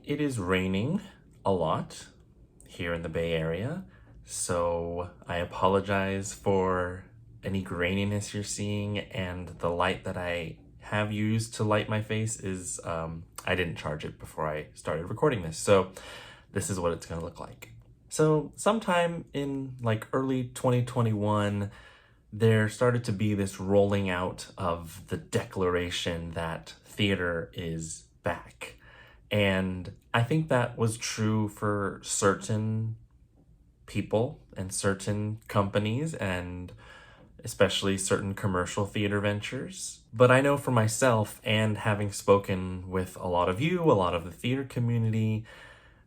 It is raining a lot here in the Bay Area, so I apologize for any graininess you're seeing, and the light that I have used to light my face is, I didn't charge it before I started recording this, so this is what it's gonna look like. So sometime in like early 2021, there started to be this rolling out of the declaration that theater is back. And I think that was true for certain people and certain companies, and especially certain commercial theater ventures. But I know for myself, and having spoken with a lot of you, a lot of the theater community,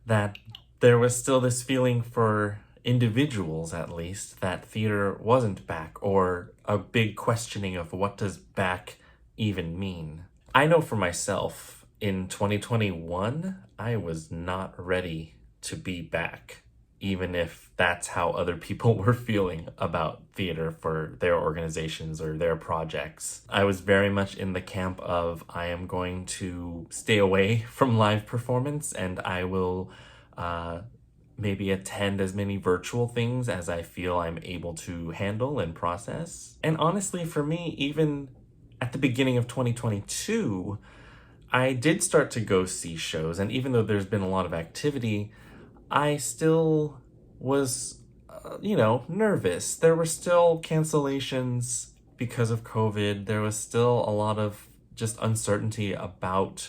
that there was still this feeling for individuals, at least, that theater wasn't back, or a big questioning of what does back even mean. I know for myself, in 2021, I was not ready to be back, even if that's how other people were feeling about theater for their organizations or their projects. I was very much in the camp of I am going to stay away from live performance, and I will maybe attend as many virtual things as I feel I'm able to handle and process. And honestly, for me, even at the beginning of 2022, I did start to go see shows, and even though there's been a lot of activity, I still was, nervous. There were still cancellations because of COVID. There was still a lot of just uncertainty about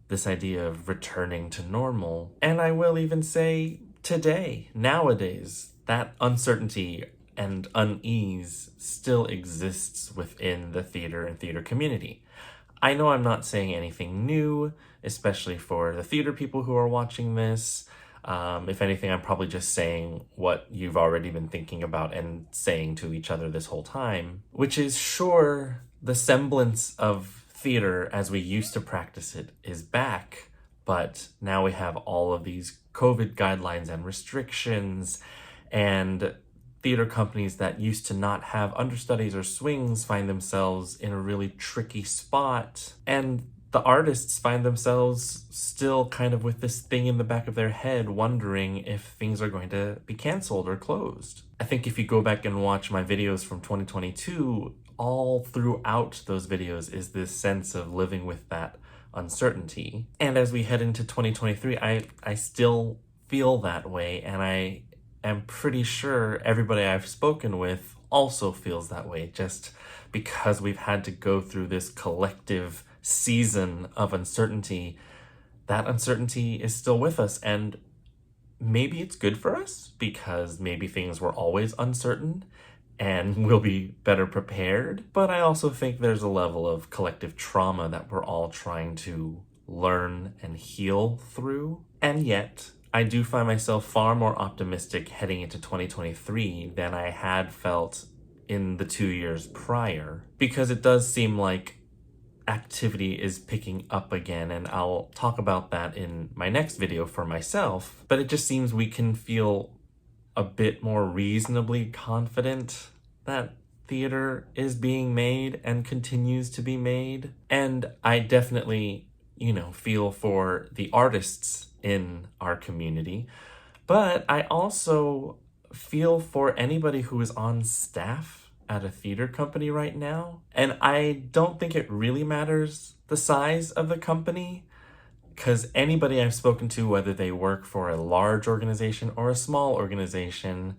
this idea of returning to normal. And I will even say today, nowadays, that uncertainty and unease still exists within the theater and theater community. I know I'm not saying anything new, especially for the theater people who are watching this. If anything, I'm probably just saying what you've already been thinking about and saying to each other this whole time, which is, sure, the semblance of theater as we used to practice it is back, but now we have all of these COVID guidelines and restrictions, and theater companies that used to not have understudies or swings find themselves in a really tricky spot, and the artists find themselves still kind of with this thing in the back of their head wondering if things are going to be canceled or closed. I think if you go back and watch my videos from 2022, all throughout those videos is this sense of living with that uncertainty. And as we head into 2023, I still feel that way, and I am pretty sure everybody I've spoken with also feels that way, just because we've had to go through this collective season of uncertainty. That uncertainty is still with us, and maybe it's good for us, because maybe things were always uncertain and we'll be better prepared. But I also think there's a level of collective trauma that we're all trying to learn and heal through. And yet, I do find myself far more optimistic heading into 2023 than I had felt in the 2 years prior, because it does seem like activity is picking up again, and I'll talk about that in my next video for myself. But it just seems we can feel a bit more reasonably confident that theater is being made and continues to be made. And I definitely, feel for the artists in our community, but I also feel for anybody who is on staff at a theater company right now. And I don't think it really matters the size of the company, because anybody I've spoken to, whether they work for a large organization or a small organization,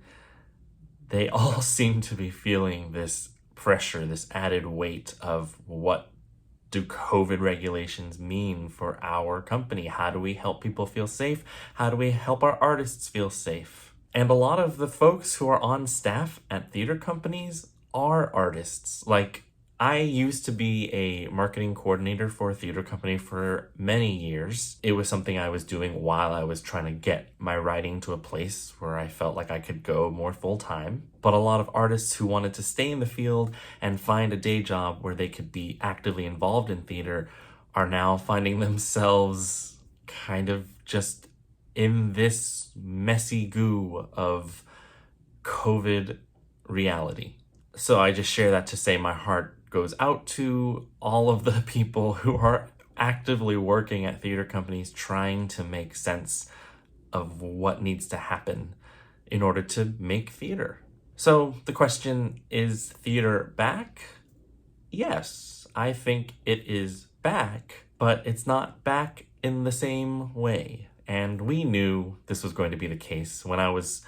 they all seem to be feeling this pressure, this added weight of what do COVID regulations mean for our company? How do we help people feel safe? How do we help our artists feel safe? And a lot of the folks who are on staff at theater companies are artists. Like, I used to be a marketing coordinator for a theater company for many years. It was something I was doing while I was trying to get my writing to a place where I felt like I could go more full time. But a lot of artists who wanted to stay in the field and find a day job where they could be actively involved in theater are now finding themselves kind of just in this messy goo of COVID reality. So I just share that to say my heart goes out to all of the people who are actively working at theater companies trying to make sense of what needs to happen in order to make theater. So the question, is theater back? Yes, I think it is back, but it's not back in the same way. And we knew this was going to be the case. When I was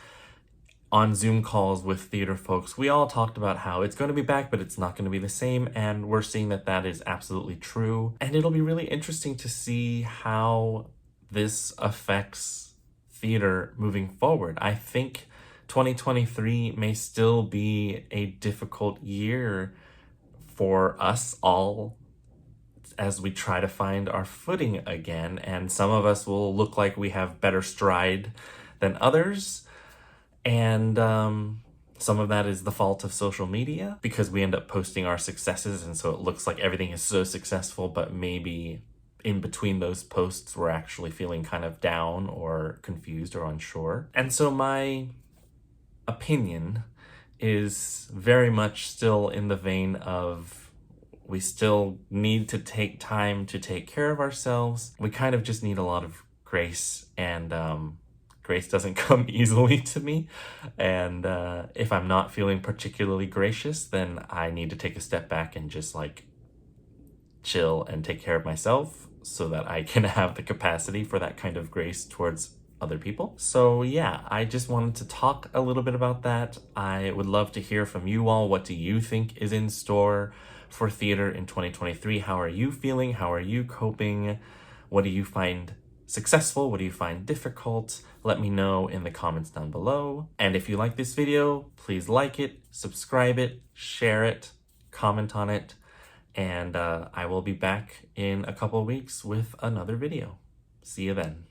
on Zoom calls with theater folks, we all talked about how it's going to be back, but it's not going to be the same, and we're seeing that that is absolutely true. And it'll be really interesting to see how this affects theater moving forward. I think 2023 may still be a difficult year for us all as we try to find our footing again, and some of us will look like we have better stride than others. And some of that is the fault of social media, because we end up posting our successes, and so it looks like everything is so successful, but maybe in between those posts we're actually feeling kind of down or confused or unsure. And so my opinion is very much still in the vein of, we still need to take time to take care of ourselves. We kind of just need a lot of grace, and grace doesn't come easily to me. And if I'm not feeling particularly gracious, then I need to take a step back and just like chill and take care of myself so that I can have the capacity for that kind of grace towards other people. So yeah, I just wanted to talk a little bit about that. I would love to hear from you all. What do you think is in store for theater in 2023? How are you feeling? How are you coping? What do you find successful? What do you find difficult? Let me know in the comments down below. And if you like this video, please like it, subscribe it, share it, comment on it, and I will be back in a couple weeks with another video. See you then.